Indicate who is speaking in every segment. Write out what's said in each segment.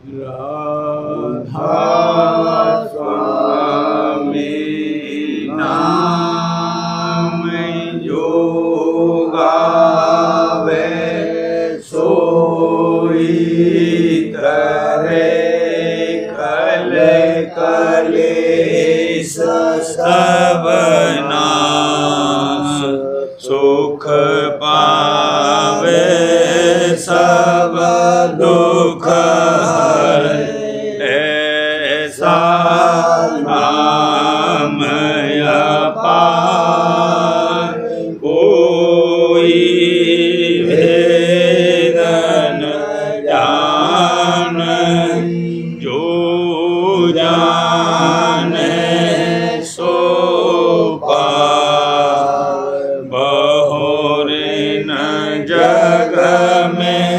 Speaker 1: राधा स्वामी नाम जो गावे सोई करे कल कलेश सब नाश सुख पावे सब दुख हरे ऐसा नाम अपार कोई भेद न जाने जो जाने सो पार बहुरे न जग में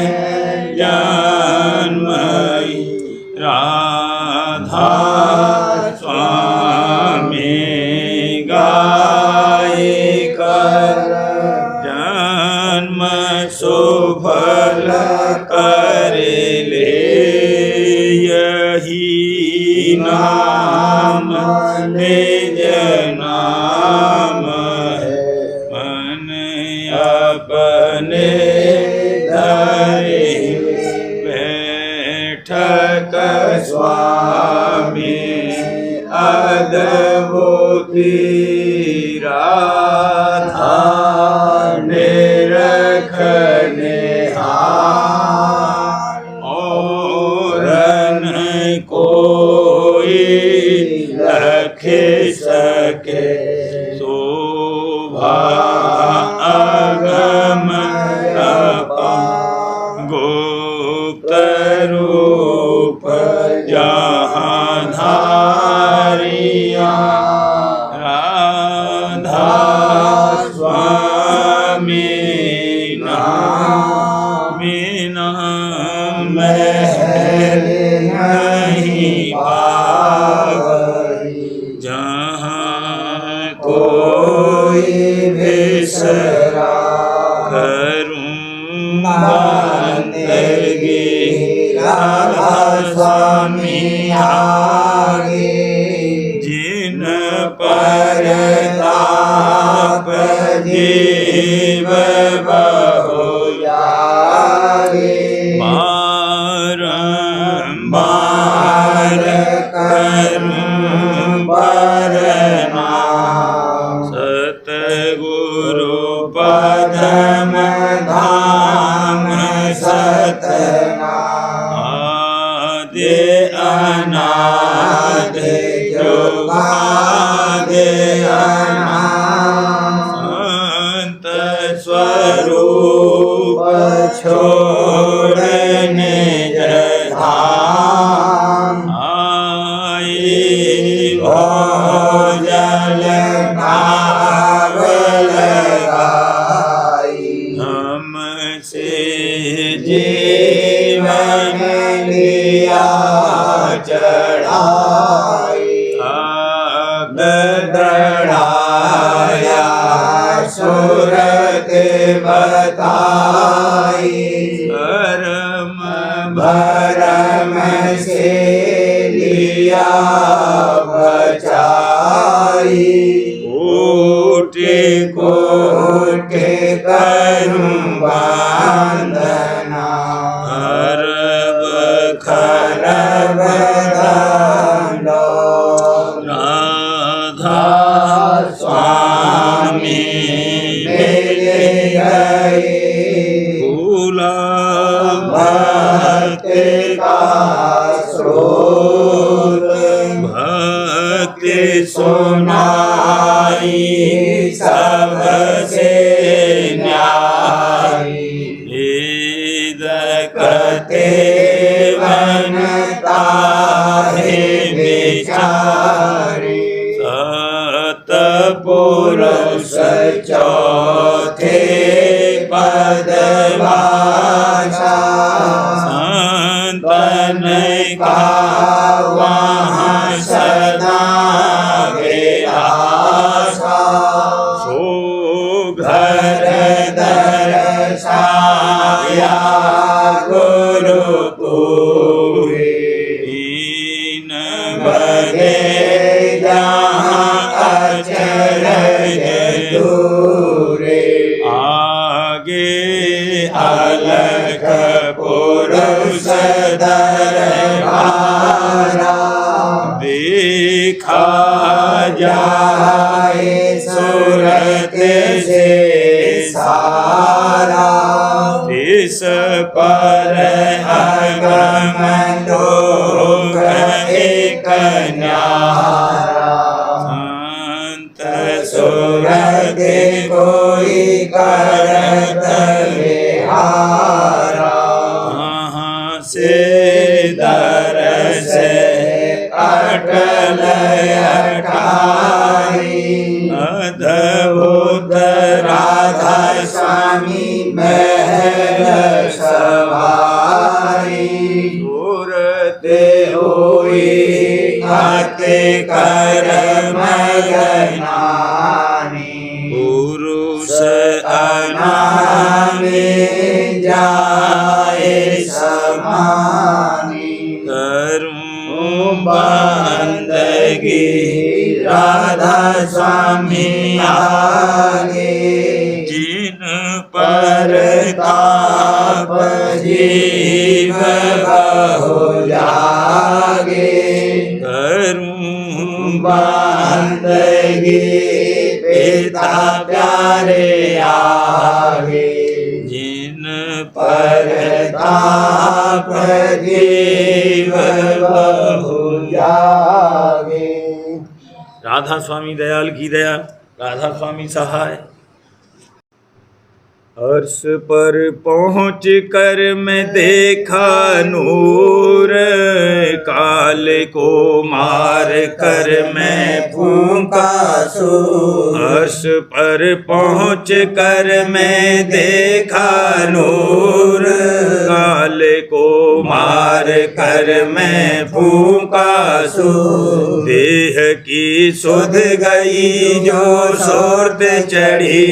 Speaker 1: जन्म राधा स्वामी गाय कर जन्म सुफल कर ले यही नाम निज नाम है मन अपने धरे बैठक स्वामी अद्भुति राधा निरखने और न कोई रखे सके शोभा अगम गुप्त रूप जहाँ धारिया राधा स्वामी नाम महल नहीं पावई जहाँ कोई बिसरा करूं बंदगी राधा स्वामी आगे जिन पर ताप जीव बहु जागे बारंबार करूं बरना सतगुरु पदम धाम सतना आदि अनादि जुगादि अनादि संत स्वरूप छोड़ने धाम आई भोजल नाव लगाई हमसे जीवन लिया चढ़ाई अब दृढ़ाया सूरत बताई भरम भरम से लिया बचाई कोटि कोटि करूं वंदना खरब खरब दंडो राधा स्वामी मिल गए फूला भक्ति का स्रोत भक्ति सुनाई सबसे न्यायी वेद कहते बनता है विचारी सतपुरुष चौथे पद भाषा संतन का वहाँ सदा आशा सो घर दर्शाया गुरु इन बगे जहाँ अचरज दूरे। आगे अलख पुरुष दरबारा, देखा जाए सूरत से सारा। इस पर अगम लोक एक न्यारा, संत सुरत कोई करत विहारा। कहाँ से दरस अटल अटारी, अद्भुत राधा स्वामी महल सवारी। सूरत होई अति कर्म गनानी, पुरुष अनामी जाए समानी। करूं बंदगी राधा स्वामी आगे, जिन पर ताप जीव बहु जागे। करूं बंदगी पिता प्यारे आगे, जिन पर ताप जीव बहु जागे। राधा स्वामी दयाल की दया, राधा स्वामी सहाय। अर्श पर पहुँच कर मैं देखा नूर, काल को मार कर मैं फूंका सूर। अर्श पर पहुँच कर मैं देखा नूर, काल को मार कर मैं फूंका सूर। देह की सुध गई जो सोर्द चढ़ी,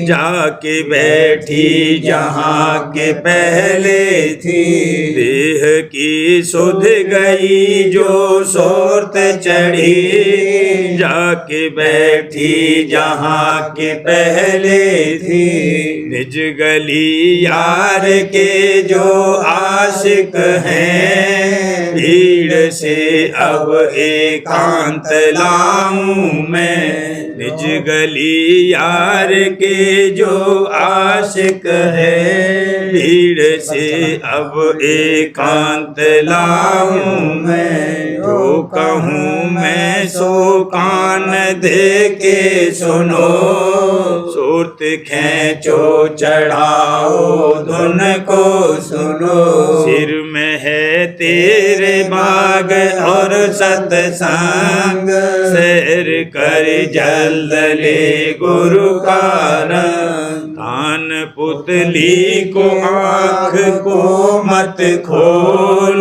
Speaker 1: जाके बैठी जहाँ के पहले थी। देह की सुध गई जो सोर्त चढ़ी, जाके बैठी जहाँ के पहले थी। निज गली यार के जो आशिक हैं, भीड़ से अब एकांत लाऊं मैं। निज गली यार के जो आशिक है, भीड़ से अब एकांत लाऊं मैं। जो कहूँ मैं सो कान दे के सुनो, सूरत खींचो चढ़ाओ धुन को सुनो। सिर में है तेरे बाग और सत्संग, सैर कर जल्द ले गुरु का रंग। कान पुतली को आँख को मत खोल,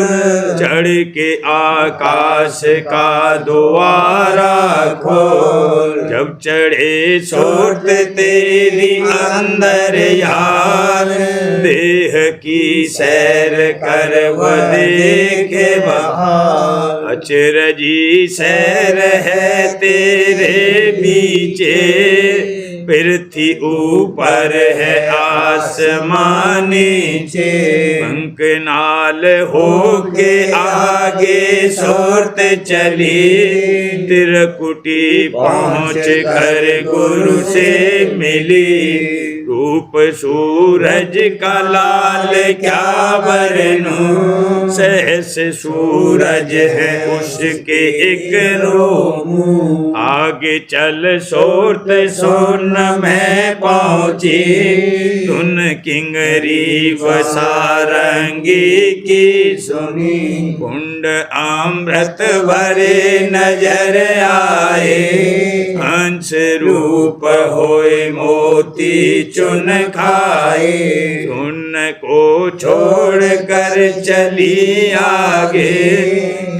Speaker 1: चढ़ के आकाश का द्वारा खोल। जब चढ़े सूरत तेरी अंदर यार, देह की सैर कर वो देखे बाहर। अचरजी सैर है तेरे बीचे, पृथ्वी ऊपर है आसमान नीचे। पंखनाल होके आगे सूरत चली, त्रिकुटी पहुँच कर गुरु से मिली। रूप सूरज का लाल क्या बरनूं, सहस सूरज है उसके एक रोमू। आगे चल सूरत सोन में पहुँची, धुन किंगरी व सारंगी की सुनी। कुंड अमृत भरे नजर आए, हंस रूप होए मोती चुन खाए। चुन को छोड़ कर चली आगे,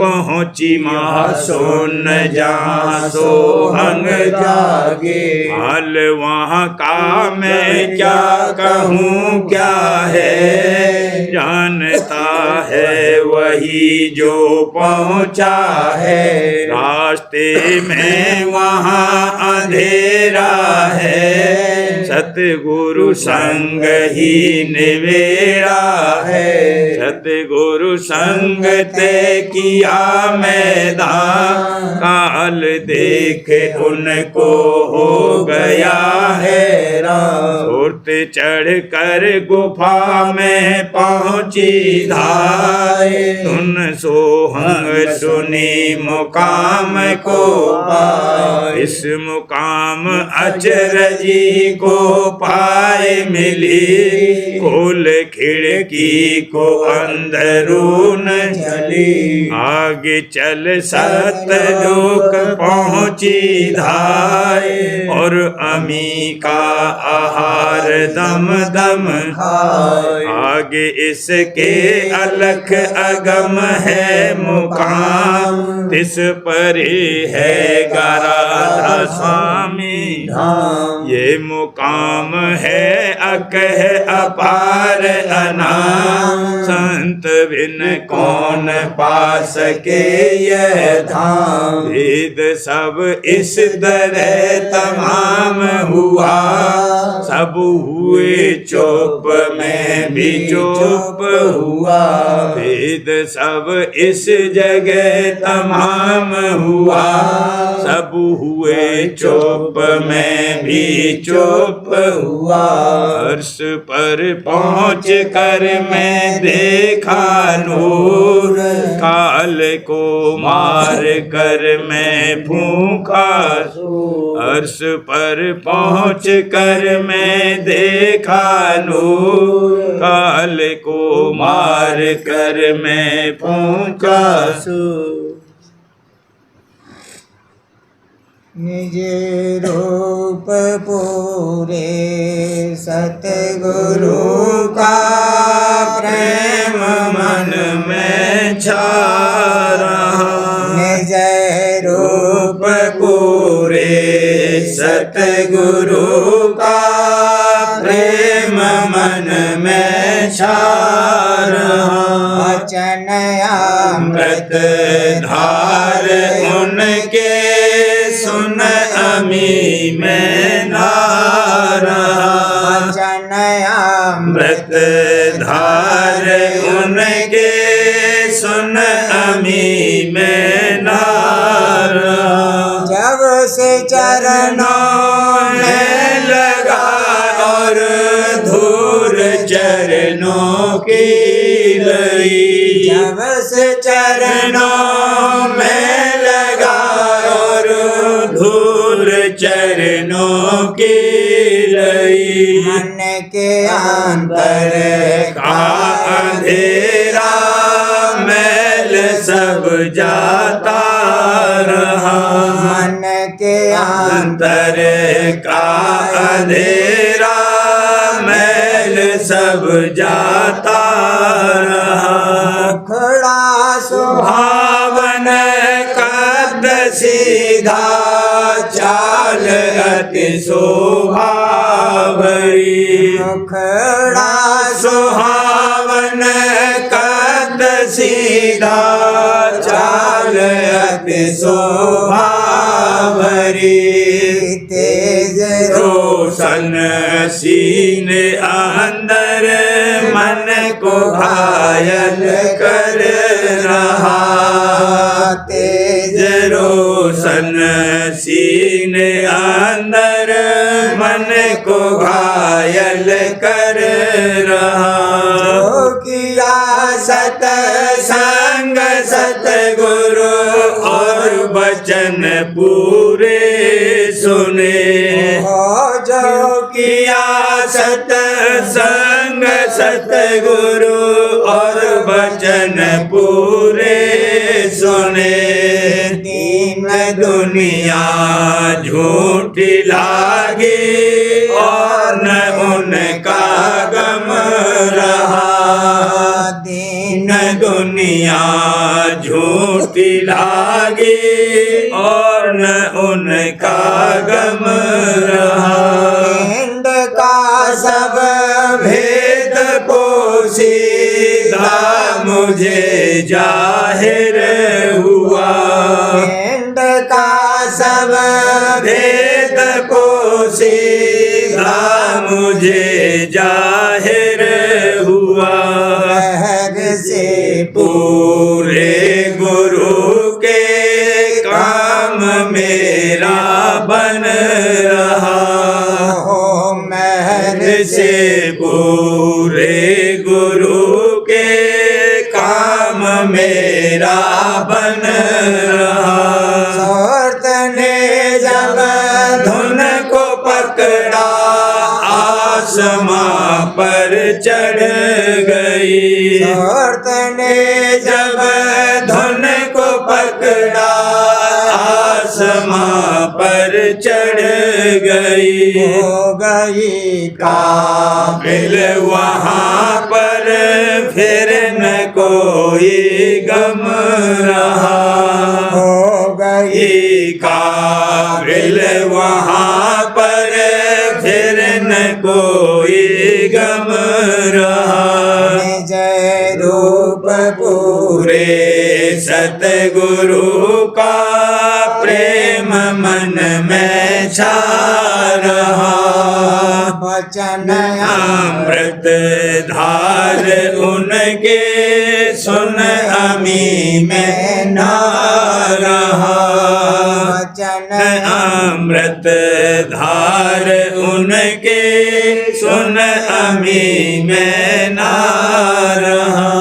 Speaker 1: पहुँची माँ सुन जहाँ सोहंग
Speaker 2: जागे।
Speaker 1: हाल वहाँ का मैं क्या कहूँ क्या है, जानता है वही जो पहुँचा है। रास्ते में वहाँ अंधेरा है, सतगुरु संग ही निवेरा है। सतगुरु संग ते किया मैदान, काल देख उनको हो गया हैरान। सुरत चढ़ कर गुफा में पहुँची धाय, सुन सोहंग सुनी मुकाम को पाए। इस मुकाम अचरजी को पाए मिली, खोल खिड़की को अंदरून चली। आगे चल सतलोक पहुँची धाय, और अमी का आहार दम दम खाए। आगे इसके अलख अगम है मुकाम, तिस परे है राधा स्वामी धाम। ये मुकाम है अकह अपार अनाम, संत बिन कौन पा सके यह धाम। वेद सब इस तरह तमाम हुआ, सब हुए चुप में भी चुप हुआ। वेद सब इस जगह तमाम हुआ, सब हुए चुप में भी चुप हुआ। अर्श पर पहुँच कर मैं देखा नूर, काल को मार कर मैं फूंका सूर। अर्श पर पहुँच कर मैं देखा नूर, काल को मार कर मैं फूंका सूर।
Speaker 2: निज रूप पूरे सतगुरु का प्रेम
Speaker 1: मन में छा रहा।
Speaker 2: निज रूप
Speaker 1: पूरे सतगुरु का प्रेम मन में छा रहा।
Speaker 2: वचन अमृत
Speaker 1: धार उनके सुन अमी में नारा।
Speaker 2: वचन
Speaker 1: अमृत धार उनके सुन अमी में नारा।
Speaker 2: जब से चरणों
Speaker 1: में लगा और धूल चरणों की लई।
Speaker 2: जब से
Speaker 1: चरणों में लगा और धूल चरणों की लई।
Speaker 2: मन के अंतर
Speaker 1: का अंधेरा मैल सब जाता रहा।
Speaker 2: मन के
Speaker 1: अंतर का अंधेरा मैल सब जाता रहा।
Speaker 2: खड़ा
Speaker 1: सुहावन कद सीधा चाल अति शोभा भरी।
Speaker 2: खड़ा
Speaker 1: सुहावन कद सीधा चाल अति शोभा भरी।
Speaker 2: तेज
Speaker 1: रोशन सीने अंदर मन को घायल कर रहा।
Speaker 2: तेज
Speaker 1: रोशन सीने अंदर मन को घायल कर रहा।
Speaker 2: जो किया
Speaker 1: सतसंग सतगुरु और वचन पूरे सुने।
Speaker 2: जो
Speaker 1: किया सतसंग सतगुरु और वचन पूरे सुने। दीन दुनिया झूठी लागी और न उनका गम रहा। दीन दुनिया दुनिया झूठी लागी और न उनका गम रहा।
Speaker 2: पिंड का सब
Speaker 1: भेद पोशीदा मुझे जाहिर हुआ।
Speaker 2: पिंड का सब
Speaker 1: भेद पोशीदा मुझे जाहिर हुआ।
Speaker 2: महर से
Speaker 1: पूरे गुरु के काम मेरा बन रहा।
Speaker 2: हो महर
Speaker 1: से पूरे गुरु के काम मेरा बन रहा।
Speaker 2: सूरत ने जब
Speaker 1: धुन को पकड़ा आसमां पर चढ़ गई।
Speaker 2: सूरत ने
Speaker 1: जब धुन को पकड़ा आसमां पर चढ़ गई।
Speaker 2: हो गई
Speaker 1: काबिल वहाँ पर फिर न कोई गम रहा।
Speaker 2: हो गई
Speaker 1: काबिल वहाँ पर फिर न कोई गम रहा।
Speaker 2: जय रूप
Speaker 1: पूरे सतगुरु का प्रेम मन में छा रहा।
Speaker 2: वचन
Speaker 1: अमृत धार उनके सुन अमी में ना रहा।
Speaker 2: वचन
Speaker 1: अमृत धार उनके सुन अमी में ना रहा।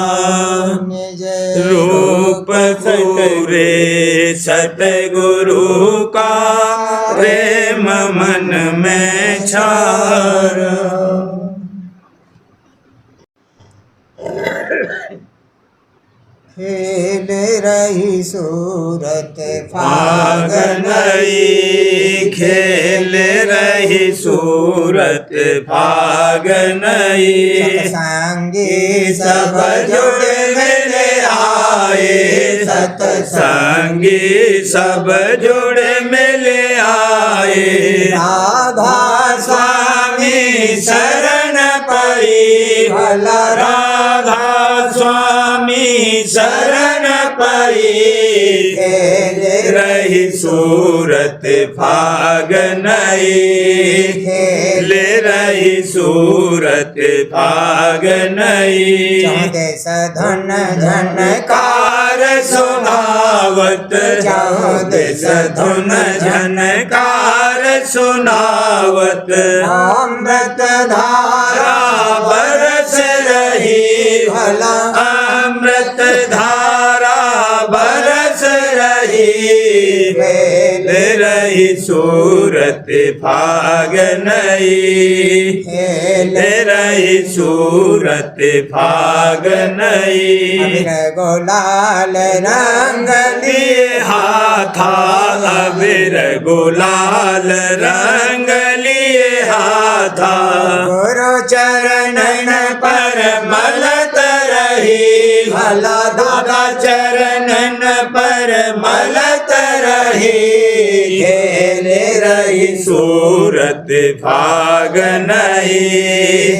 Speaker 1: रूप पूरे सतगुरु का प्रेम मन में छा रहा।
Speaker 2: खेल रही सूरत
Speaker 1: फागनई खेल रही सूरत फागनई।
Speaker 2: सत्संगी
Speaker 1: सब जुड़ मिले आए सत्संगी सब जुड़ मिले आए।
Speaker 2: राधा
Speaker 1: स्वामी शरण पई
Speaker 2: भला
Speaker 1: राधा स्वामी शरण पई।
Speaker 2: खेल
Speaker 1: रही सूरत फागनई खेल रही सूरत फागनई।
Speaker 2: चौदेश धन झनकार
Speaker 1: कार सुनावत
Speaker 2: चौदेश
Speaker 1: धुन झनकार सुनावत।
Speaker 2: अमृत धारा
Speaker 1: बरस रही
Speaker 2: भला
Speaker 1: अमृत धारा बरस रही।
Speaker 2: खेल
Speaker 1: रही सूरत फागनई
Speaker 2: खेल
Speaker 1: रही सूरत फागनई।
Speaker 2: अबीर गुलाल रंग
Speaker 1: लिए हाथा अबीर गुलाल रंग लिए हाथा।
Speaker 2: गुरु चरणन
Speaker 1: पर मलत रही
Speaker 2: भला
Speaker 1: दादा चरणन पर मलत रही। खेल रही सूरत फागनई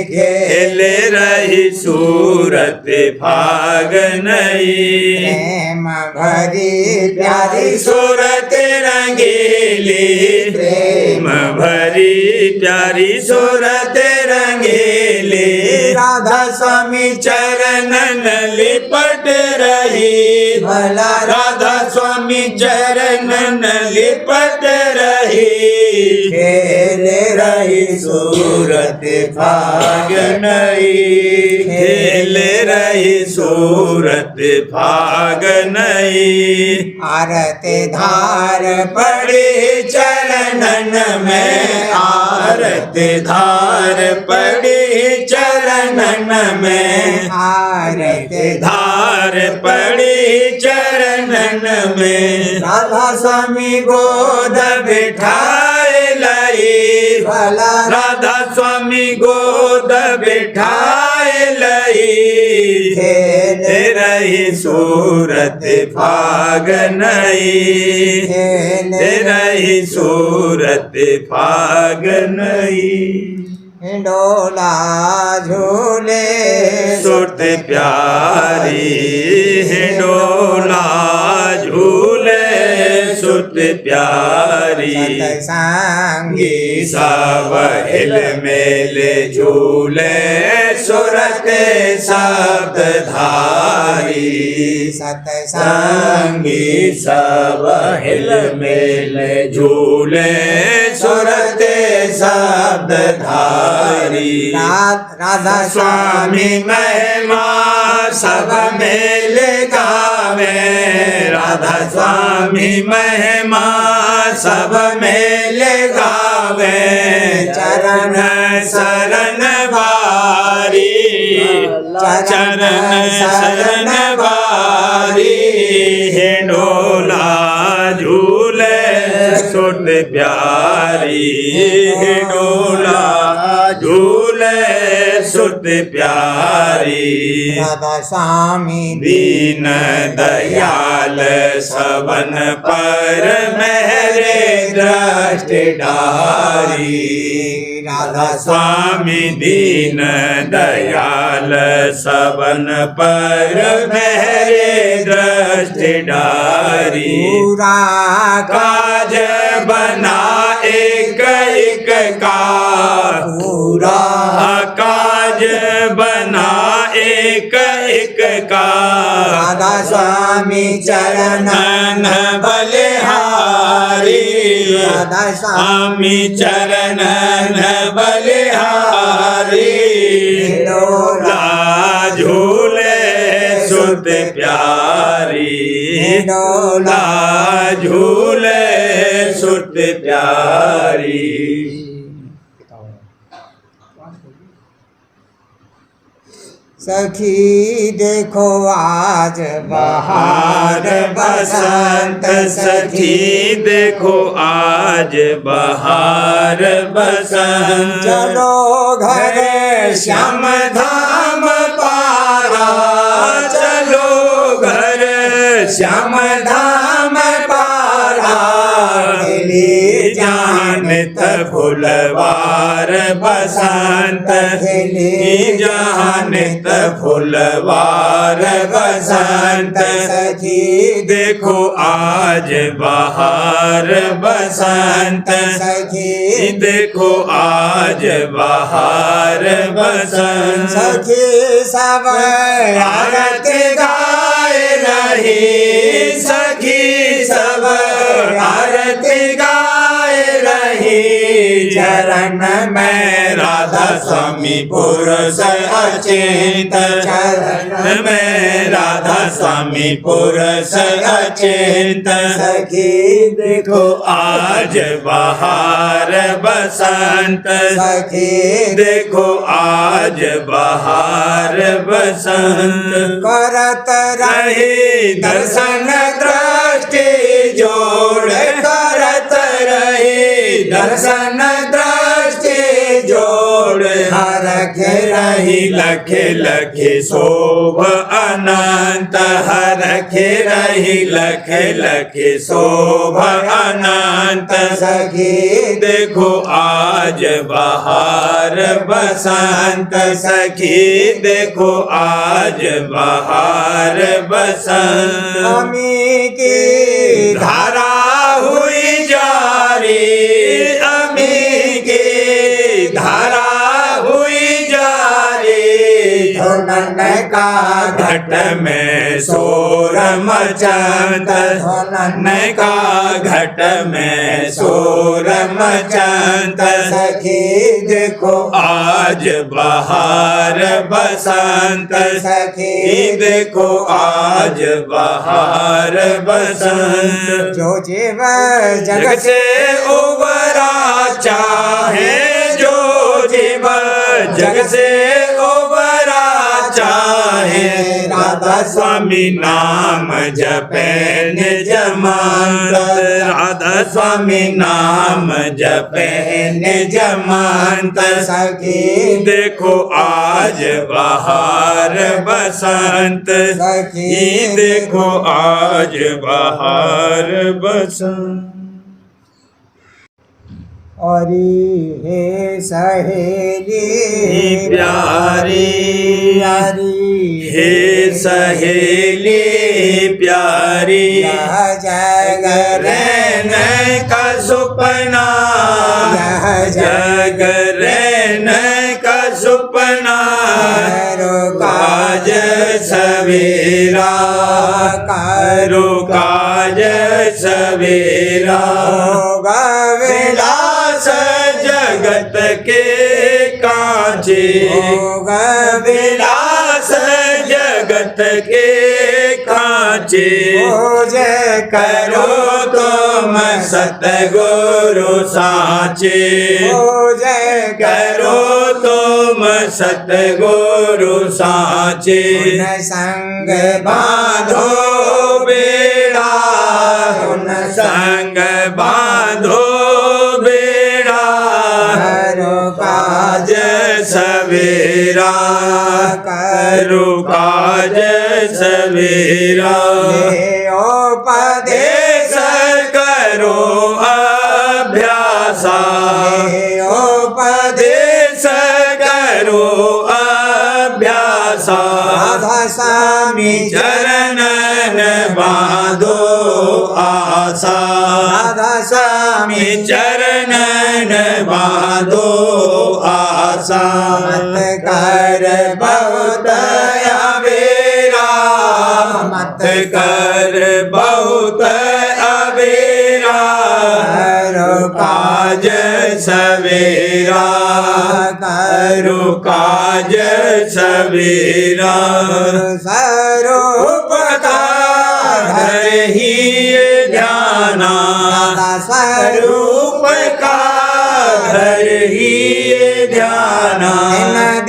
Speaker 1: खेल रही सूरत फागनई।
Speaker 2: प्रेम भरी प्यारी
Speaker 1: सूरत रंगीली प्रेम भरी प्यारी सूरत रंगीली। राधा स्वामी चरणन लिपट रही
Speaker 2: भला
Speaker 1: राधा स्वामी चरणन लिपट रही।
Speaker 2: खेल
Speaker 1: रही सूरत फागनई खेल रही सूरत फागनई।
Speaker 2: आरती धार
Speaker 1: पड़ी चरणन में आरती धार पड़ी चरणन में
Speaker 2: आरती
Speaker 1: धार पड़ी चरणन में।
Speaker 2: राधा
Speaker 1: स्वामी गोद बिठाए लाई
Speaker 2: भला
Speaker 1: राधा स्वामी गोद बिठाए लाई।
Speaker 2: खेल
Speaker 1: रही सूरत फाग नहीं,
Speaker 2: खेले
Speaker 1: रही सूरत फाग नहीं।
Speaker 2: डोला झूले
Speaker 1: सुरत प्यारी डोला झूले सुरत प्यारी।
Speaker 2: सतसंगी
Speaker 1: सब हिल मेले झूले सुरत शब्द धारी।
Speaker 2: सतसंगी
Speaker 1: संगी सब हिल मेले झूले सुरत शब्द धारी।
Speaker 2: राधा
Speaker 1: स्वामी महिमा सब मेल गावे, राधा स्वामी महिमा सब मेल गावे। चरण शरण बारी, चरण शरण बारी। डोला झूले सुरत प्यारी, डोला झूले सुरत प्यारी।
Speaker 2: राधा स्वामी
Speaker 1: दीन दयाल सबन पर मेरे दृष्टि डारी। राधा स्वामी दीन दयाल सबन पर मेरे दृष्टि डारी।
Speaker 2: पूरा
Speaker 1: काज बना एक एक का, पूरा काज बना एक एक का।
Speaker 2: राधा स्वामी चरण
Speaker 1: बलिहारी,
Speaker 2: राधा
Speaker 1: स्वामी चरण बलिहारी। डोला झूले सुरत प्यारी, डोला झूले सुरत प्यारी।
Speaker 2: सखी देखो आज बहार बसंत।
Speaker 1: सखी देखो आज बहार बसंत।
Speaker 2: चलो घर
Speaker 1: श्याम धाम पारा, चलो घर श्याम धाम पारा। खिली जानत फुलवार बसंत, खिली जानत फुलवार बसंत।
Speaker 2: सखी
Speaker 1: देखो आज बहार बसंत,
Speaker 2: सखी
Speaker 1: देखो आज बहार बसंत।
Speaker 2: सखी सब
Speaker 1: आरत गाय रही, सखी सब आरत गाय रही। चरण में राधा स्वामी पुरुष अचिंत, चरण में राधा स्वामी पुरुष अचिंत।
Speaker 2: सखी
Speaker 1: देखो आज बहार बसंत,
Speaker 2: सखी
Speaker 1: देखो आज बहार बसंत।
Speaker 2: करत
Speaker 1: रही दर्शन दृष्टि जोड़, करत रही दर्शन दृष्टि जोड़। हर रही लख लख शोभ अनंत, हर रही लख लख शोभ अनंत।
Speaker 2: सखी
Speaker 1: देखो आज बहार बसंत, सखी देखो आज बहार बसंत।
Speaker 2: अमी की
Speaker 1: धारा हुई जारी, अमी की धारा हुई जारी।
Speaker 2: धुनन का
Speaker 1: घट में शोर मचंत, धुनन का घट में शोर मचंत।
Speaker 2: सखी
Speaker 1: देखो आज बहार बसंत,
Speaker 2: सखी
Speaker 1: देखो आज बहार बसंत।
Speaker 2: जो जीव
Speaker 1: जग
Speaker 2: जगत
Speaker 1: से उबरा चाहे, जो जीव जग से उबरा चाहे। है
Speaker 2: राधा
Speaker 1: स्वामी नाम जपे निज मंत्र राधा स्वामी नाम जपे निज मंत्र
Speaker 2: सखी
Speaker 1: देखो आज बहार बसंत
Speaker 2: सखी
Speaker 1: देखो आज बहार बसंत
Speaker 2: और हे सहेली
Speaker 1: प्यारी
Speaker 2: प्यारी
Speaker 1: हे सहेली प्यारी
Speaker 2: यह जग
Speaker 1: रहने का सुपना
Speaker 2: यह
Speaker 1: जग रहने का सुपना
Speaker 2: करो
Speaker 1: काज सवेरा करो काज सवेरा विलास जगत के कांचे विलास जगत के कांचे
Speaker 2: जय
Speaker 1: करो तुम सतगुरु साचे
Speaker 2: जय
Speaker 1: करो तुम सतगुरु साचे
Speaker 2: संग
Speaker 1: बांधो बेड़ा संग बांधो बेड़ा
Speaker 2: करो
Speaker 1: काज सवेरा करो काज सवेरा
Speaker 2: उपदेश
Speaker 1: करो अभ्यासा
Speaker 2: उपदेश
Speaker 1: करो अभ्यासा
Speaker 2: स्वामी
Speaker 1: चरणन बांधो आशा
Speaker 2: स्वामी
Speaker 1: चरणन बांधो आशा
Speaker 2: मत कर बहुत
Speaker 1: अबेरा मत कर बहुत अबेरा
Speaker 2: करो
Speaker 1: काज सवेरा करो काज सवेरा
Speaker 2: स्वरूप
Speaker 1: घर ही ध्याना
Speaker 2: स्वरूप
Speaker 1: का घर ही ध्याना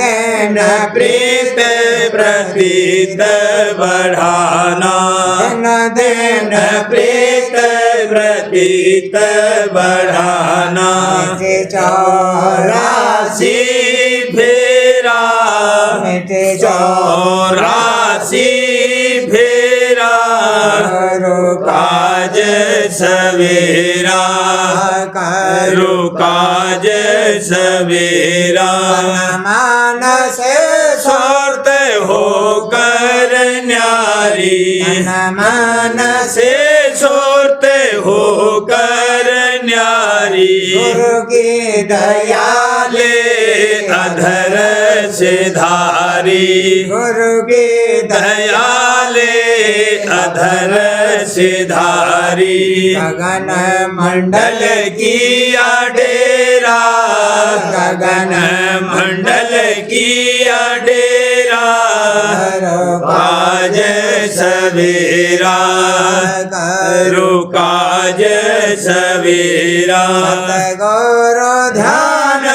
Speaker 2: देन
Speaker 1: प्रीत प्रतीत बढ़ाना
Speaker 2: देन
Speaker 1: प्रीत प्रतीत बढ़ाना चौरासी फेरा चौरासी फेरा काज सवेरा करो काज सवेरा
Speaker 2: मानस
Speaker 1: स्वार्थ होकर न्यारी
Speaker 2: मानस
Speaker 1: से स्वार्थ होकर न्यारी
Speaker 2: गुरु की
Speaker 1: दयाले अधर से धारी
Speaker 2: गुरु की
Speaker 1: दयाले अधर से धारी
Speaker 2: गगन मंडल
Speaker 1: की डेरा गगन मंडल की डेरा काज सवेरा करो काज सवेरा
Speaker 2: गौर ध्यान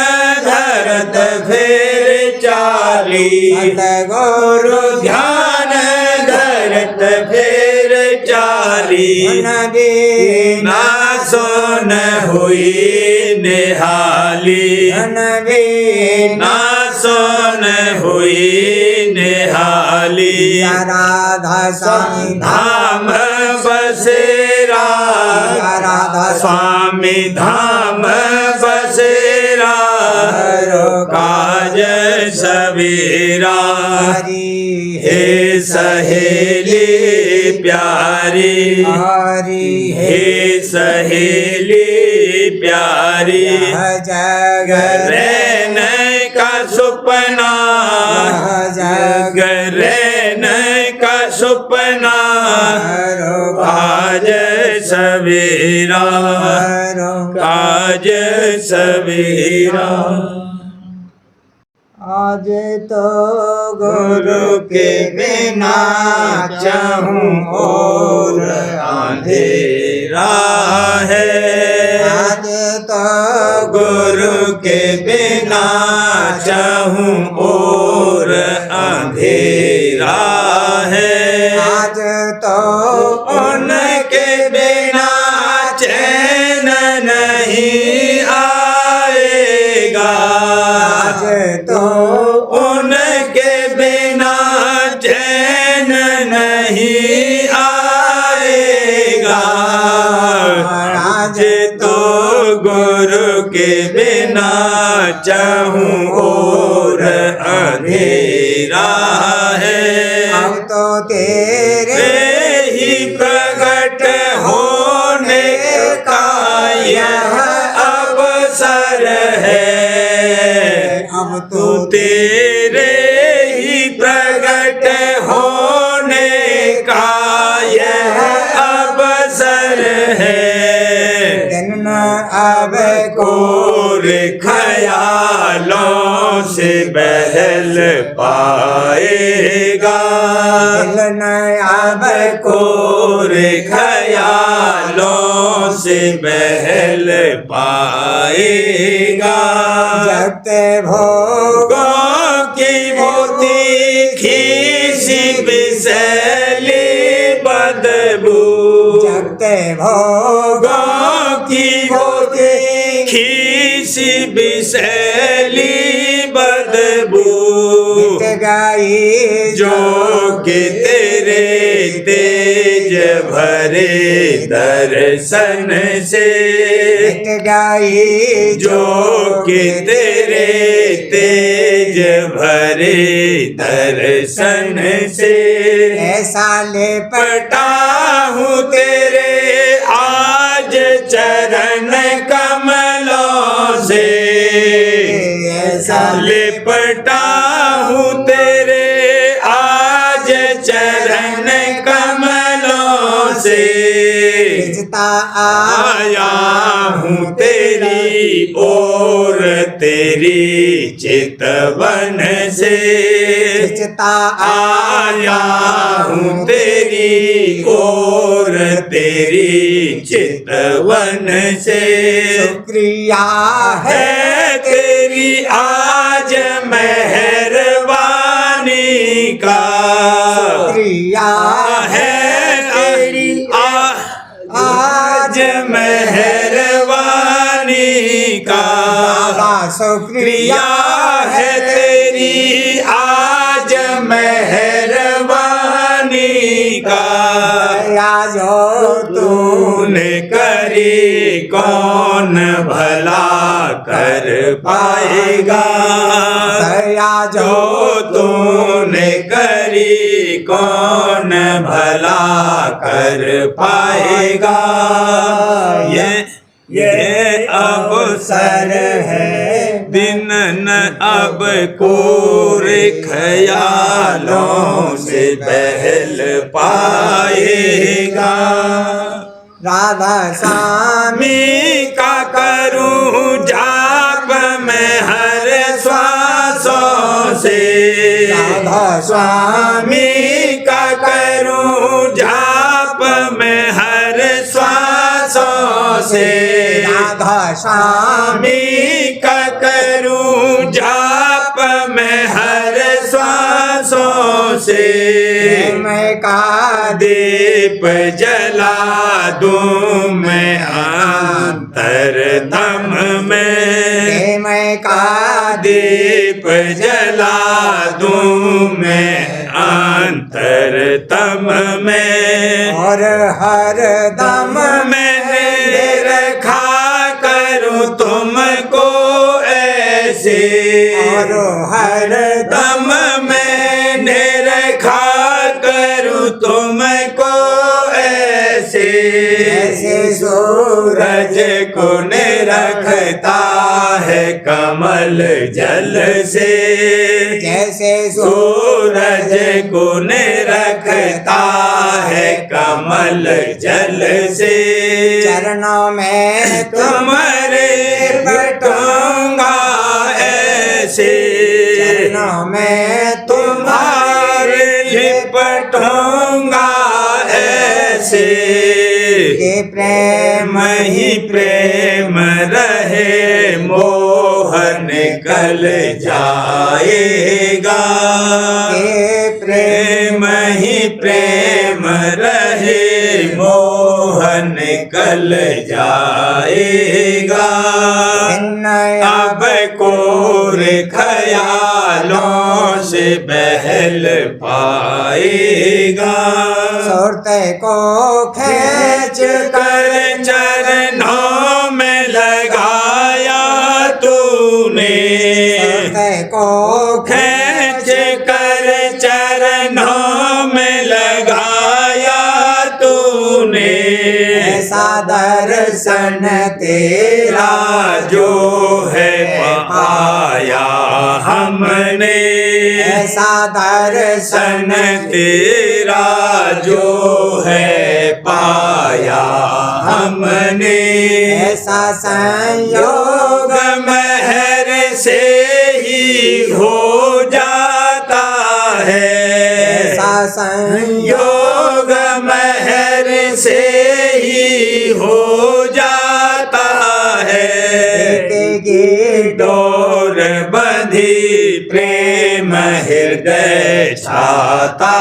Speaker 1: धरत फेर चाली
Speaker 2: गौर
Speaker 1: ध्यान धरत फेर चाली
Speaker 2: नदी
Speaker 1: ना सोन हुई निहाली ना सोन हुई निहाली
Speaker 2: राधा स्वामी
Speaker 1: धाम बसेरा
Speaker 2: राधा
Speaker 1: स्वामी धाम बसेरा काज सवेरा हे सहेली प्यारी
Speaker 2: हरि
Speaker 1: हे सहेली प्यारी
Speaker 2: जग
Speaker 1: रहने का सुपना
Speaker 2: जग
Speaker 1: रहने का सुपना काज सवेरा काज सवेरा
Speaker 2: आज तो गुरु के बिना चाहूं और
Speaker 1: अंधेरा है
Speaker 2: आज तो
Speaker 1: गुरु के बिना चाहूं और अंधेरा
Speaker 2: तो
Speaker 1: उनके बिना चैन नहीं आएगा।
Speaker 2: आज तो
Speaker 1: उनके बिना चैन नहीं आएगा। आज तो गुरु के बिना चाहूं और अंधेरा है।
Speaker 2: अब तो तेरे
Speaker 1: रे ही प्रकट होने का यह अवसर है।
Speaker 2: अब
Speaker 1: तो
Speaker 2: तो
Speaker 1: तेरे ही प्रकट होने का यह अवसर है।
Speaker 2: दिन न अब
Speaker 1: और ख्यालों से बहल पाएगा।
Speaker 2: दिल न अब
Speaker 1: और ख्यालों से बहल पाएगा।
Speaker 2: जगते भोग
Speaker 1: गौ की वो तीखी सी विषैली बदबू।
Speaker 2: जगते भोग
Speaker 1: गौ की वो तीखी सी विषैली बदबू।
Speaker 2: मिट गई
Speaker 1: जो कि तेरे तेज भरे दर्शन से।
Speaker 2: मिट गई
Speaker 1: जो कि तेरे तेज भरे दर्शन से।
Speaker 2: ऐसा लेपट
Speaker 1: पटा हूँ तेरे आज चरण कमलों से।
Speaker 2: ऐसा
Speaker 1: लिपटा हूँ तेरे आज चरण कमलों से।
Speaker 2: खिंचता
Speaker 1: आया हूँ तेरी ओर तेरी चितवन से।
Speaker 2: खिंचता
Speaker 1: आया हूँ तेरी ओर तेरी चितवन से।
Speaker 2: शुक्रिया है
Speaker 1: है तेरी आज मेहरबानी का।
Speaker 2: शुक्रिया
Speaker 1: है तेरी आज मेहरबानी का।
Speaker 2: बाबा शुक्रिया
Speaker 1: क्रिया है तेरी आज मेहरबानी का।
Speaker 2: आज हो
Speaker 1: तूने करी कौन भला कर पाएगा।
Speaker 2: दया
Speaker 1: जो तूने करी कौन भला कर पाएगा। ये अवसर है दिन न अब कोरे ख्यालों से बहल पाएगा।
Speaker 2: राधा स्वामी
Speaker 1: मी का करूं जाप में हर श्वासों से।
Speaker 2: राधा स्वामी
Speaker 1: मी का करूं जाप में हर श्वासों से।
Speaker 2: राधा स्वामी
Speaker 1: मी का करूं जाप में हर श्वासों से।
Speaker 2: मैं का
Speaker 1: दीप जला दूं मैं अंतर दम में।
Speaker 2: मैं का
Speaker 1: दीप जला दूं मैं अंतर तम में।
Speaker 2: और हर दम
Speaker 1: मैंने रखा करूं तुमको ऐसे।
Speaker 2: और हर
Speaker 1: दम मैंने रखा करूं तुमको ऐसे।
Speaker 2: ऐसे सूरज
Speaker 1: सूरज को ने रखता है कमल जल से।
Speaker 2: जैसे
Speaker 1: सूरज को ने रखता है कमल जल से।
Speaker 2: चरणों में
Speaker 1: तुम्हारे बटूंगा ऐसे।
Speaker 2: चरणों में
Speaker 1: तुम्हारे लिपटूंगा ऐसे।
Speaker 2: के प्रेम
Speaker 1: ही प्रेम रहे मोह निकल जाएगा।
Speaker 2: के प्रेम
Speaker 1: प्रेम ही प्रेम रहे मोह निकल जाएगा। अब कोरे ख्यालों से बहल पाएगा।
Speaker 2: सुरत को खींच
Speaker 1: कर चरणों में लगाया तूने,
Speaker 2: सुरत को
Speaker 1: खींच कर चरणों में लगाया तूने।
Speaker 2: ऐसा दर्शन तेरा
Speaker 1: जो है पाया हमने,
Speaker 2: ऐसा दर्शन
Speaker 1: सन तेरा जो है पाया हमने।
Speaker 2: ऐसा संयोग
Speaker 1: महर से ही हो जाता है,
Speaker 2: ऐसा संयोग
Speaker 1: योग महर से ही हो जाता है। डोर बंधी प्रेम हृदय छाता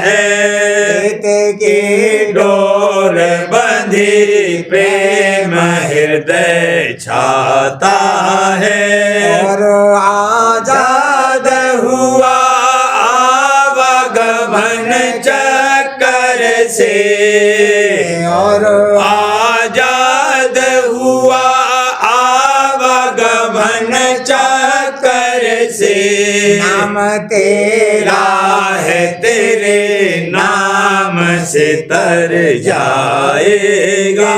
Speaker 1: है,
Speaker 2: की
Speaker 1: डोर बंधी प्रेम हृदय छाता है।
Speaker 2: और आजाद
Speaker 1: आजाद हुआ आवागमन चक्कर से,
Speaker 2: और
Speaker 1: आजाद हुआ आवागमन चक्कर से।
Speaker 2: नाम तेरा
Speaker 1: है तेरे नाम से तर जाएगा।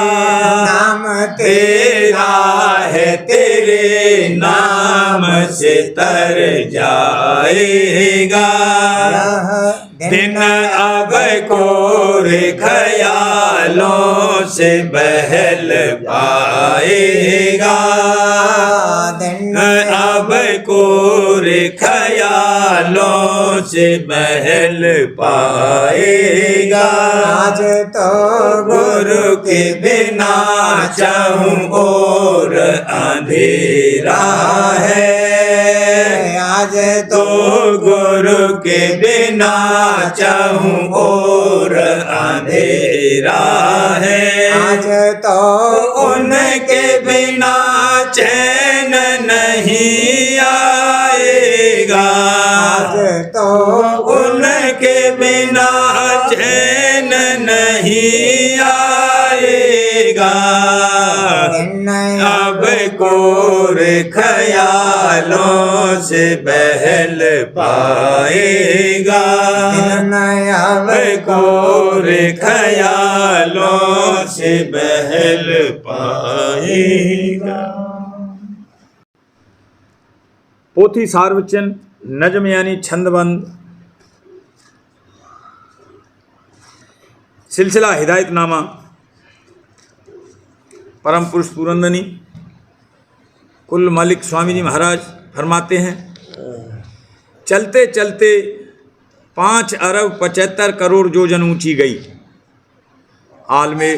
Speaker 2: नाम
Speaker 1: तेरा है तेरे नाम से तर जाएगा। दिन अब कोरे ख्यालों से बहल पाएगा।
Speaker 2: दिन
Speaker 1: अब कोरे ख्यालों से बहल पाएगा।
Speaker 2: आज तो
Speaker 1: गुरु के बिना चाहूं और अंधेरा है,
Speaker 2: आज
Speaker 1: तो गुरु के बिना चाहूं और अंधेरा है।
Speaker 2: आज तो
Speaker 1: उनके बिना चैन नहीं आएगा,
Speaker 2: आज तो
Speaker 1: उनके बिना चैन नहीं आएगा। अब कोरे ख्यालों से बहल पाएगा। अब कोरे ख्यालों से बहल पाएगा।
Speaker 3: पोथी सार्वचन नज्म यानी छंदबंद सिलसिला हिदायतनामा परम पुरुष पुरंदनी कुल मालिक स्वामी जी महाराज फरमाते हैं, चलते चलते 5 अरब 75 करोड़ योजन ऊंची गई। आलमे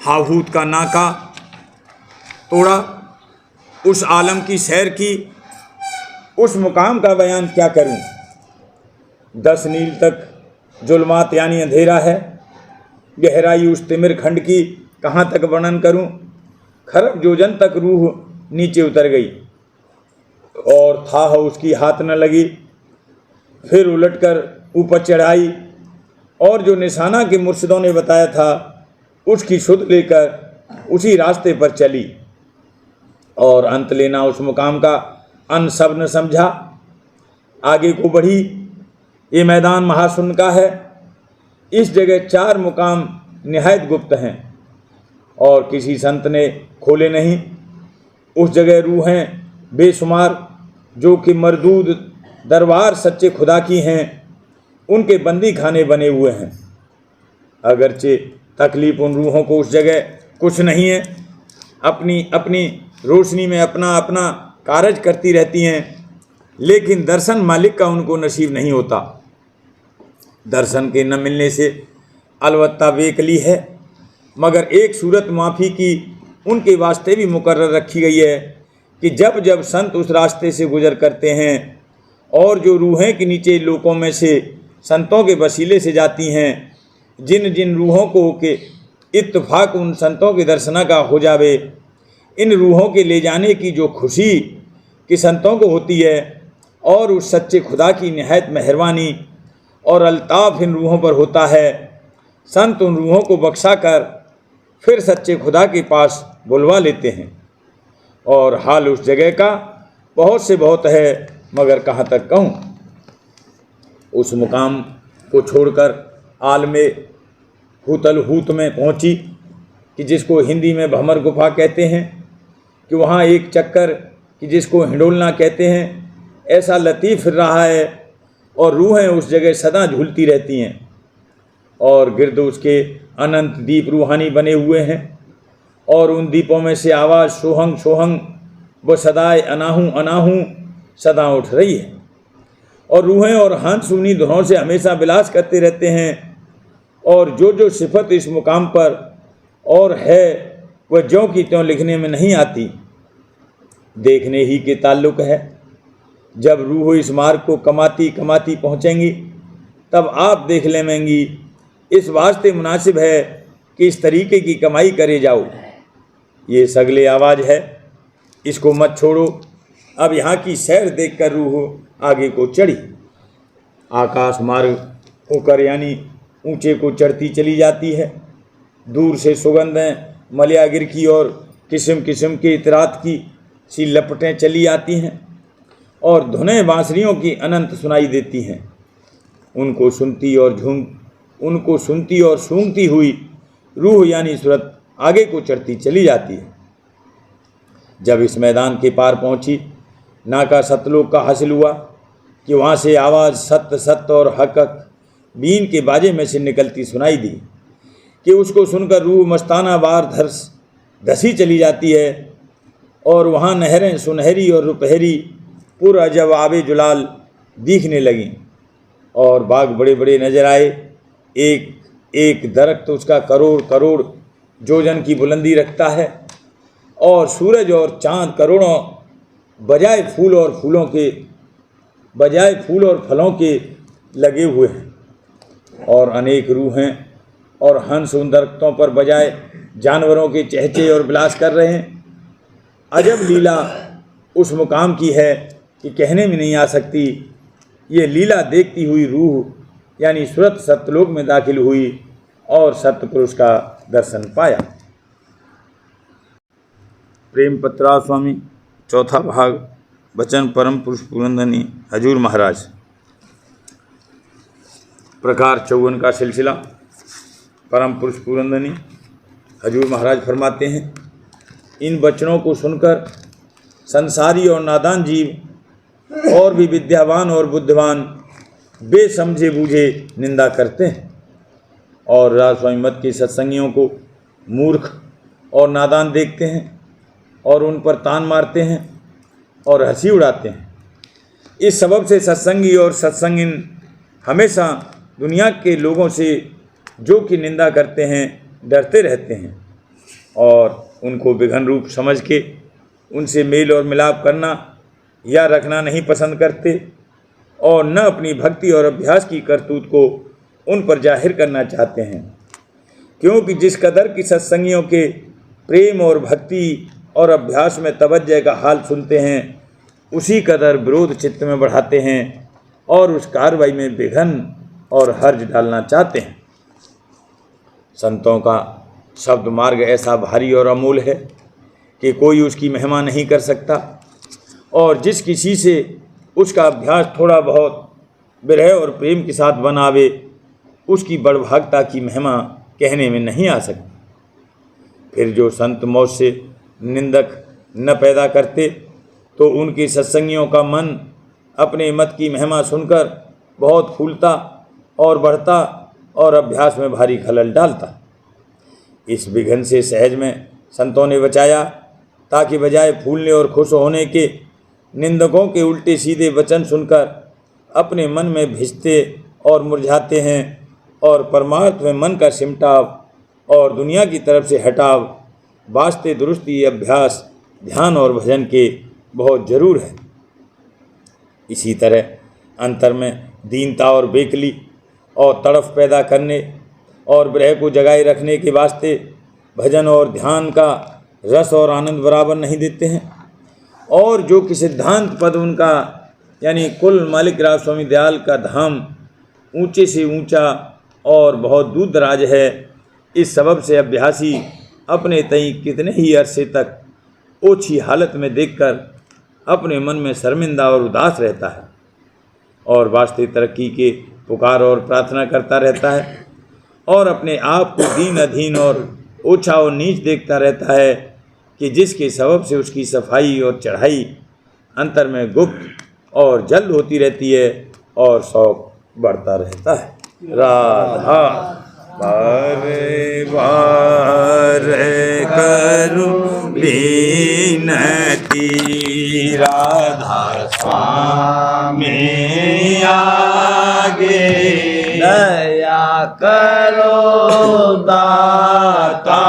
Speaker 3: हाहूत का नाका तोड़ा, उस आलम की सैर की, उस मुकाम का बयान क्या करूं। 10 मील तक जुल्मात यानी अंधेरा है, गहराई उस तिमिर खंड की कहाँ तक वर्णन करूं। खरब योजन तक रूह नीचे उतर गई और था उसकी हाथ न लगी। फिर उलटकर ऊपर चढ़ाई और जो निशाना के मुर्शिदों ने बताया था उसकी सुध लेकर उसी रास्ते पर चली और अंत लेना उस मुकाम का अन सब न समझा। आगे को बढ़ी। ये मैदान महाशून्य का है। इस जगह 4 मुकाम निहायत गुप्त हैं और किसी संत ने खोले नहीं। उस जगह रूहें बेशुमार जो कि मरदूद दरबार सच्चे खुदा की हैं, उनके बंदी खाने बने हुए हैं। अगरचे तकलीफ उन रूहों को उस जगह कुछ नहीं है, अपनी अपनी रोशनी में अपना अपना कारज करती रहती हैं, लेकिन दर्शन मालिक का उनको नसीब नहीं होता। दर्शन के न मिलने से अलबत्ता बेकली है, मगर एक सूरत माफ़ी की उनके वास्ते भी मुकर्रर रखी गई है कि जब जब संत उस रास्ते से गुजर करते हैं और जो रूहें के नीचे लोकों में से संतों के वसीले से जाती हैं, जिन जिन रूहों को के इत्तफाक उन संतों के दर्शना का हो जावे, इन रूहों के ले जाने की जो खुशी कि संतों को होती है और उस सच्चे खुदा की निहायत मेहरबानी और अल्ताफ़ इन रूहों पर होता है। संत उन रूहों को बख्शा कर फिर सच्चे खुदा के पास बुलवा लेते हैं और हाल उस जगह का बहुत से बहुत है, मगर कहाँ तक कहूँ। उस मुकाम को छोड़कर आलमे हुतलहूत में पहुँची कि जिसको हिंदी में भंवर गुफा कहते हैं, कि वहाँ एक चक्कर कि जिसको हिंडोलना कहते हैं, ऐसा लतीफ़ फिर रहा है और रूहें उस जगह सदा झूलती रहती हैं और गिरद उसके अनंत दीप रूहानी बने हुए हैं और उन दीपों में से आवाज़ सोहंग सोहंग व सदाए अनाहू अनाहू सदा उठ रही है और रूहें और हंस उन्हीं धुनों से हमेशा विलास करते रहते हैं और जो जो सिफत इस मुकाम पर और है वह ज्यों की त्यों लिखने में नहीं आती, देखने ही के ताल्लुक है। जब रूह इस मार्ग को कमाती कमाती पहुँचेंगी तब आप देख लेंगी। इस वास्ते मुनासिब है कि इस तरीके की कमाई करे जाओ। ये सगले आवाज़ है, इसको मत छोड़ो। अब यहाँ की सैर देखकर रूह आगे को चढ़ी, आकाश मार्ग होकर यानी ऊंचे को चढ़ती चली जाती है। दूर से सुगंधें मलयागिर की और किस्म किस्म के इतरात की सी लपटें चली आती हैं और धुनें बांसुरियों की अनंत सुनाई देती हैं। उनको सुनती और सूंघती हुई रूह यानी सूरत आगे को चढ़ती चली जाती है। जब इस मैदान के पार पहुंची, नाका सतलोक का हासिल हुआ कि वहाँ से आवाज़ सत्य सत्य और हक हक बीन के बाजे में से निकलती सुनाई दी कि उसको सुनकर रूह मस्ताना बार धसी चली जाती है और वहाँ नहरें सुनहरी और रुपहरी पूरा जब आबे जुलाल दिखने लगीं और बाग बड़े बड़े नजर आए। एक एक दरख्त उसका करोड़ करोड़ जोजन की बुलंदी रखता है और सूरज और चाँद करोड़ों बजाय फूल और फलों के लगे हुए हैं और अनेक रूहें और हंस उन दरख्तों पर बजाय जानवरों के चहचे और विलास कर रहे हैं। अजब लीला उस मुकाम की है कि कहने में नहीं आ सकती। ये लीला देखती हुई रूह यानी सूरत सत्यलोक में दाखिल हुई और सत्यपुरुष का दर्शन पाया। प्रेम पत्रा स्वामी, चौथा भाग, वचन परम पुरुष पुरंदनी हजूर महाराज, प्रकार 54 का सिलसिला। परम पुरुष पुरंदनी हजूर महाराज फरमाते हैं, इन वचनों को सुनकर संसारी और नादान जीव और भी विद्यावान और बुद्धिमान बेसमझे बूझे निंदा करते हैं और राज स्वामी मत के सत्संगियों को मूर्ख और नादान देखते हैं और उन पर तान मारते हैं और हंसी उड़ाते हैं। इस सबब से सत्संगी और सत्संगिन हमेशा दुनिया के लोगों से जो कि निंदा करते हैं डरते रहते हैं और उनको विघन रूप समझ के उनसे मेल और मिलाप करना या रखना नहीं पसंद करते और न अपनी भक्ति और अभ्यास की करतूत को उन पर जाहिर करना चाहते हैं, क्योंकि जिस कदर की सत्संगियों के प्रेम और भक्ति और अभ्यास में तवज्जो का हाल सुनते हैं, उसी कदर विरोध चित्त में बढ़ाते हैं और उस कार्रवाई में विघन और हर्ज डालना चाहते हैं। संतों का शब्द मार्ग ऐसा भारी और अमूल है कि कोई उसकी महिमा नहीं कर सकता और जिस किसी से उसका अभ्यास थोड़ा बहुत विरह और प्रेम के साथ बनावे, उसकी बड़भागता की महिमा कहने में नहीं आ सकती। फिर जो संत मौज से निंदक न पैदा करते तो उनके सत्संगियों का मन अपने मत की महिमा सुनकर बहुत फूलता और बढ़ता और अभ्यास में भारी खलल डालता। इस विघन से सहज में संतों ने बचाया, ताकि बजाय फूलने और खुश होने के निंदकों के उल्टे सीधे वचन सुनकर अपने मन में भिजते और मुरझाते हैं और परमार्थ में मन का सिमटाव और दुनिया की तरफ से हटाव वास्ते दुरुस्ती अभ्यास ध्यान और भजन के बहुत ज़रूर है। इसी तरह अंतर में दीनता और बेकली और तड़फ पैदा करने और विरह को जगाए रखने के वास्ते भजन और ध्यान का रस और आनंद बराबर नहीं देते हैं। और जो कि सिद्धांत पद उनका यानी कुल मालिक राज स्वामी दयाल का धाम ऊंचे से ऊंचा और बहुत दूर दराज है, इस सबब से अभ्यासी अपने तई कितने ही अरसे तक ओछी हालत में देखकर अपने मन में शर्मिंदा और उदास रहता है और वास्ते तरक्की के पुकार और प्रार्थना करता रहता है और अपने आप को दीन अधीन और ओछा और नीच देखता रहता है कि जिसके सबब से उसकी सफाई और चढ़ाई अंतर में गुप्त और जल्द होती रहती है और शौक बढ़ता रहता है। राधा बारे बारे करूं विनती, राधा स्वामी आगे
Speaker 1: दया करो दाता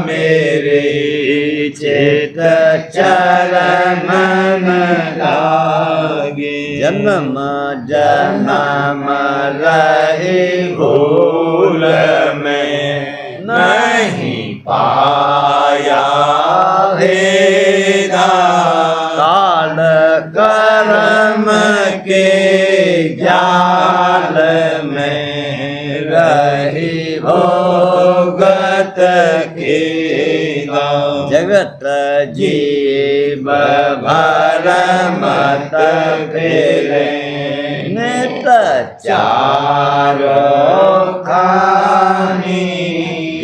Speaker 1: मेरे, चेत चरण लागे। जन्म जन्म रहे भूल में नहीं पाया है काल कर्म के जाल में रही भोगत के जगत जीव भर मत फेरे नित चारो खानी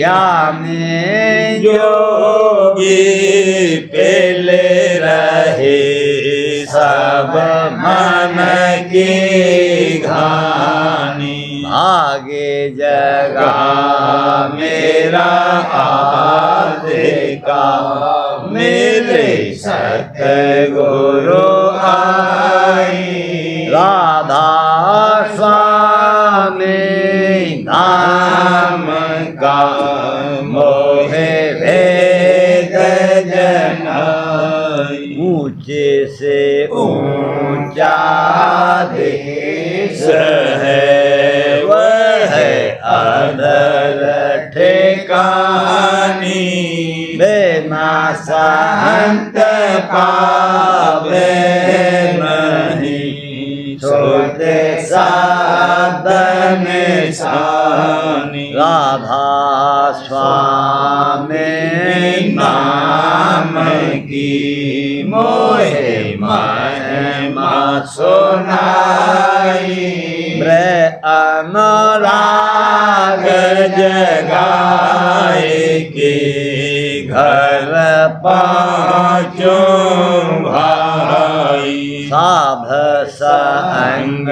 Speaker 1: या में जोगी पेले रहे सब मन की घानी। आगे जगा मेरा आदे का मेरे सतगुरु आई, राधा स्वामी नाम का मोहे भेद जनाई। ऊंचे से ऊंचा देश है वह अदर ठिकानी, बिना संत पावे नहीं छोटे साधन सानी। राधा स्वामी नाम की मोहे महिमा सुनाई, अनुराग जगाए के घर पांचों भाई। साभ संग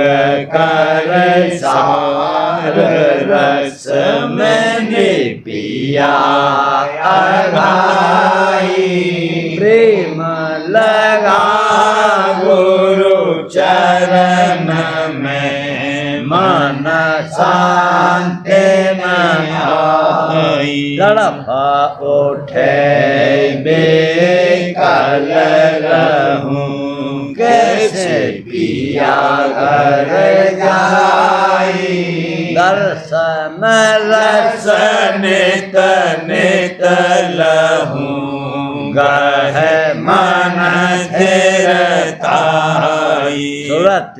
Speaker 1: कर सार रस मैंने पिया अघाई, प्रेम लगा गुरु चरण में मन शांति में आई। तड़प उठे बेकल रहूं कैसे पिया घर जाई, दर्शन रसन नित नित लहूं गह मन थिरताई। सुरत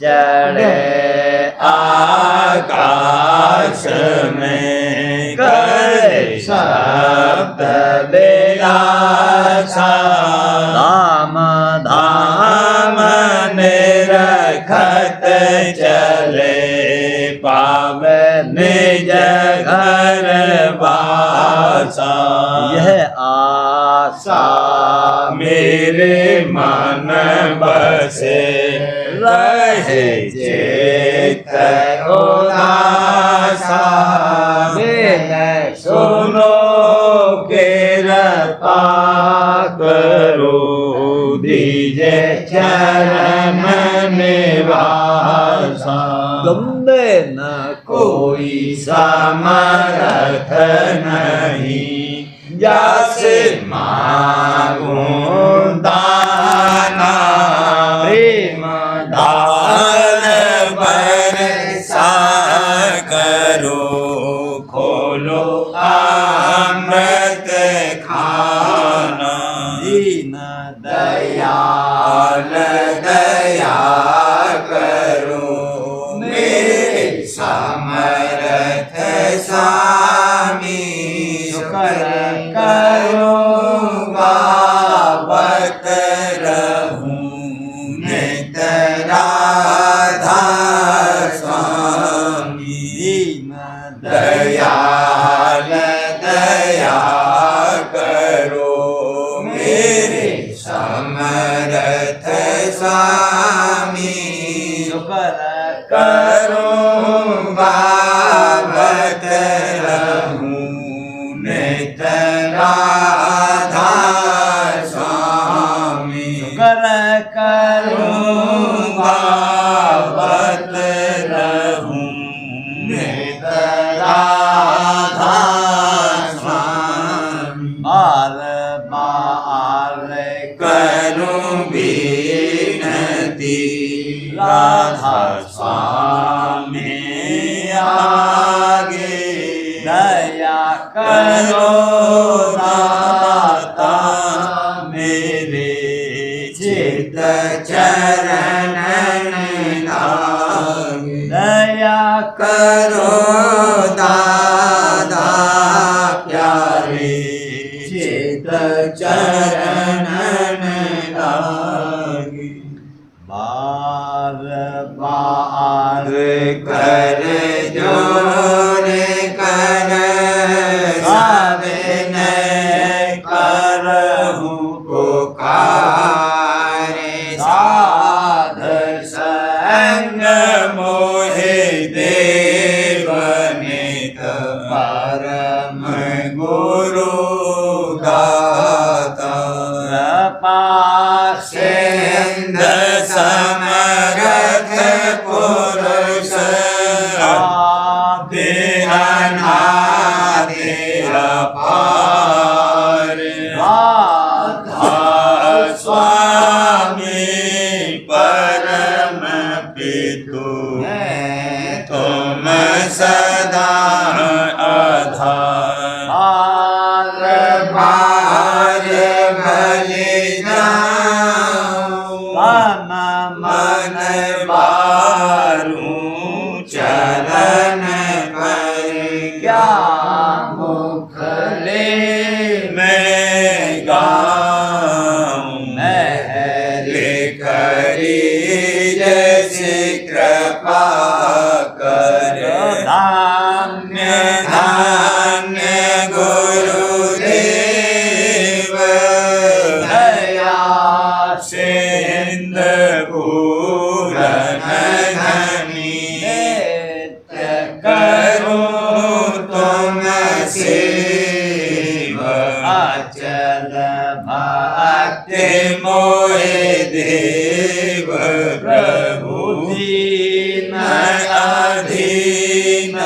Speaker 1: चढ़े आकाश में करे शब्द बेलासा, धाम धाम निरखत चले पावे निज घर बासा। यह आशा मेरे मन बसे रहे चेत उदासा, बिन सुनो कृपा करो दीजे चरण निवासा। गंदे न कोई समर्थ नहीं जैसे मांगूं दाना, प्रेम दान बरसा करो बोलो अमृत खाना।
Speaker 4: दीन
Speaker 1: दयाल दया करो मेरे समर्थ स्वामी।
Speaker 4: शुक्र
Speaker 1: करो गावत रहूं नित राधा स्वामी।
Speaker 4: दीन
Speaker 1: दयाल दया करो मेरे समर्थ स्वामी।
Speaker 4: शुक्र
Speaker 1: करो गावत रहूं नित राधा स्वामी।
Speaker 4: शुक्र करो
Speaker 1: गावत रहूं नित राधा स्वामी।
Speaker 4: बार बार
Speaker 1: करूं विनती राधा स्वामी आगे।
Speaker 4: दया
Speaker 1: करो दाता मेरे चित चरणन लागे।
Speaker 4: दया
Speaker 1: करो दादा प्यारे चित चरणन लागे।
Speaker 4: बार बार
Speaker 1: कर जोर कर सावन करहूं पुकारे। साध संग मोहे देव नित परम गुरु दाता। सिंध समरथ पुरुष अनादि अपार। राधा स्वामी परम पितु तुम सदा आधार। बार भले जाऊं मन बारूं चरण पर। क्या मुख ले मैं गाऊं मेरे करी जैसे कृपा कर। धान्य धान्य गुरुदेव दया सिंध पूरन धनी। करो तुम सेवा अचल भक्ति मोहे देव। प्रभु दीन अधीन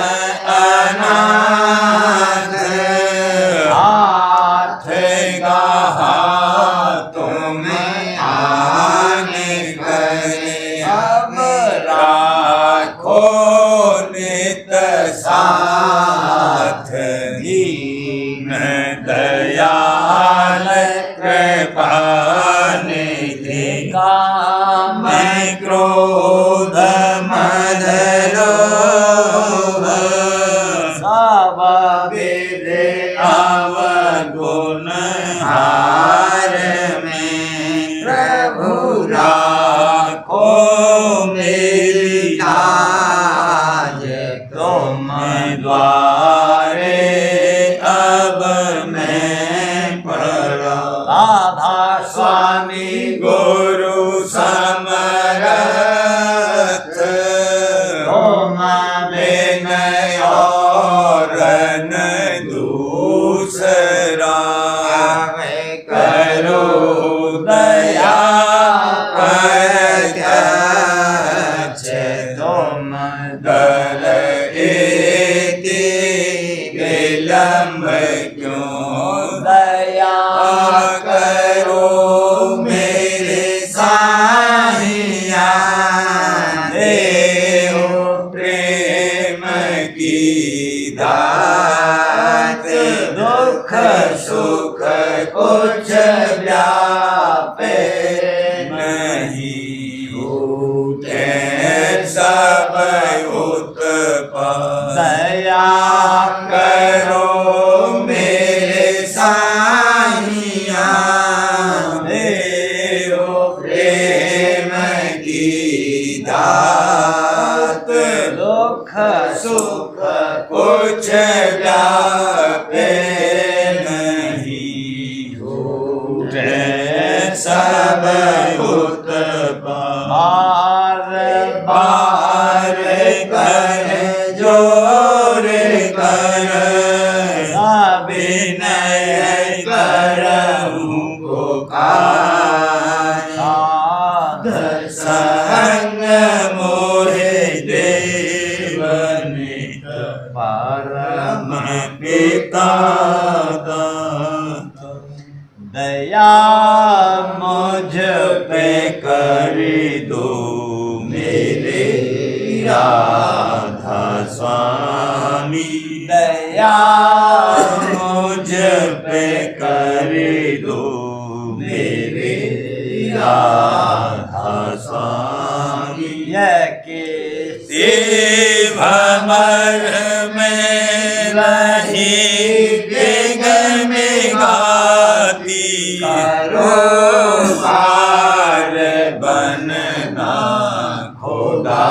Speaker 1: अनाथ हाथ गहा तुम आन करे। अब राखो नित साथ दीन दयाल कृपानिधि। काम क्रोध मद लोभ सब विध अवगुण हार में। प्रभु राखो मेरी लाज तुम द्वारे अब मैं पड़ा। राधा स्वामी गुरु समरथ तुम बिन और न दूसरा। करो दया प्रत्यक्ष तुम दर एति विलम्ब क्यों। दया करो मेरे साहिया। देव प्रेम की दात। साध संग मोहे देवने
Speaker 4: परम
Speaker 1: पिता
Speaker 4: दया मुझ पे
Speaker 1: करी दो मेरे राधा स्वामी
Speaker 4: दया
Speaker 1: मुझ पे करी दो मेरे राधा स्वामी
Speaker 4: यह के
Speaker 1: भमर में रही गगन में गाती
Speaker 2: करो
Speaker 1: पार बनना खोदा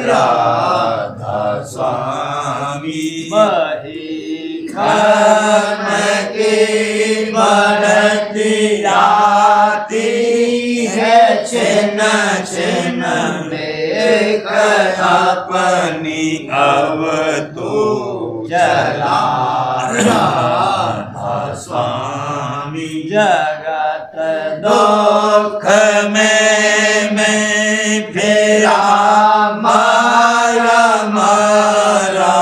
Speaker 1: राधा स्वामी
Speaker 4: वही
Speaker 1: खन की बढ़ती जाती है छिन्न छिन्न में अपनी अब तो चला राधा स्वामी
Speaker 4: जगत
Speaker 1: दुख में मैं फिरा मारा मारा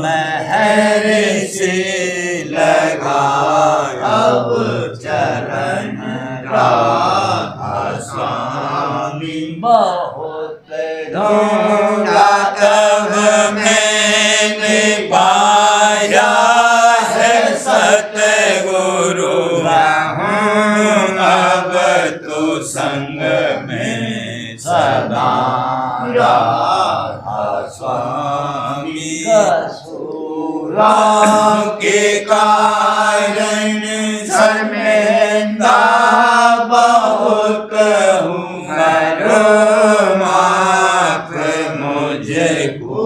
Speaker 1: महर से लगा अब चरण राधा स्वामी
Speaker 4: बहुत
Speaker 1: ढूंढा तब मैंने पाया है सतगुरु अब तो संग में सदा राधा स्वामी राम के कारण शर्मिंदा बहुत हूँ करो माफ मुझको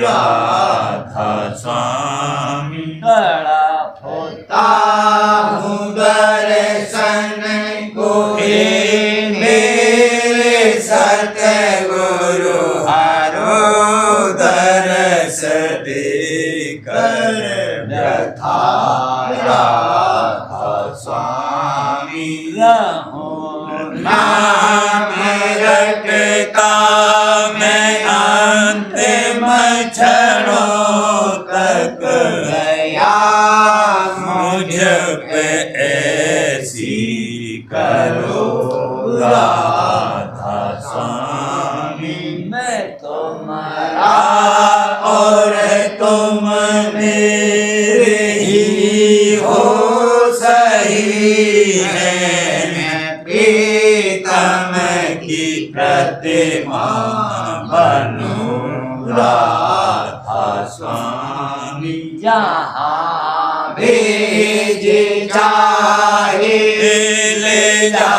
Speaker 1: राधा स्वामी
Speaker 4: बड़ा होता
Speaker 1: हूँ दर्शन को हे मेरे सतगुरु हरो दरस देकर व्यथा राधा स्वामी नाम रटता मैं अंतिम क्षणों तक गया मुझ पे ऐसी करो राधा स्वामी
Speaker 4: मैं तुम्हारा
Speaker 1: और तुम मेरे ही हो सही है प्रीतम की प्रतिमा बनूं राधा स्वामी
Speaker 4: जहाँ
Speaker 1: भेज चाहे ले जा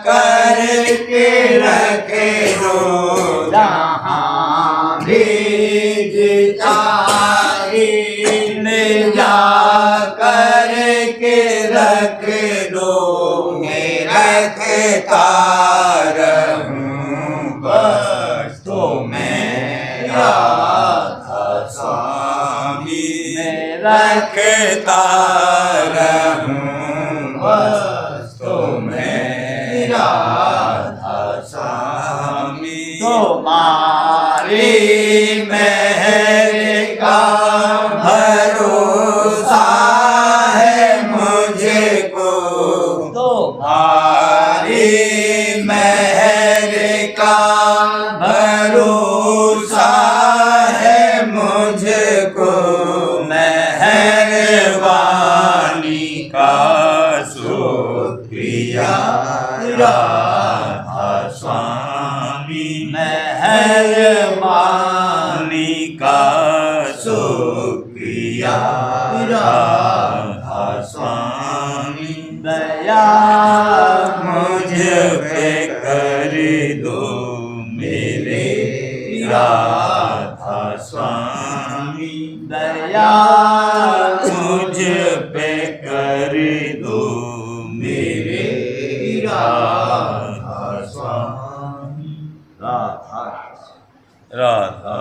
Speaker 1: कर के रखे दो
Speaker 4: जहाँ
Speaker 1: भेज चाहे ले जा कर के रख दो मैं रखता रहूं बस तो मैं राधा स्वामी रखता रहूं बस तो मैं राधा स्वामी तुम्हारी मेहर का भरोसा है मुझको तुम्हारी मेहर का भरोसा है मुझको मेहरबानी का शुक्रिया राधा स्वामी मेहरबानी का शुक्रिया राधा स्वामी
Speaker 4: दया
Speaker 1: मुझ पे कर दो मेरे राधा स्वामी
Speaker 4: दया
Speaker 1: मुझ पे कर दो मेरे राधा स्वामी
Speaker 4: राधा
Speaker 1: राधा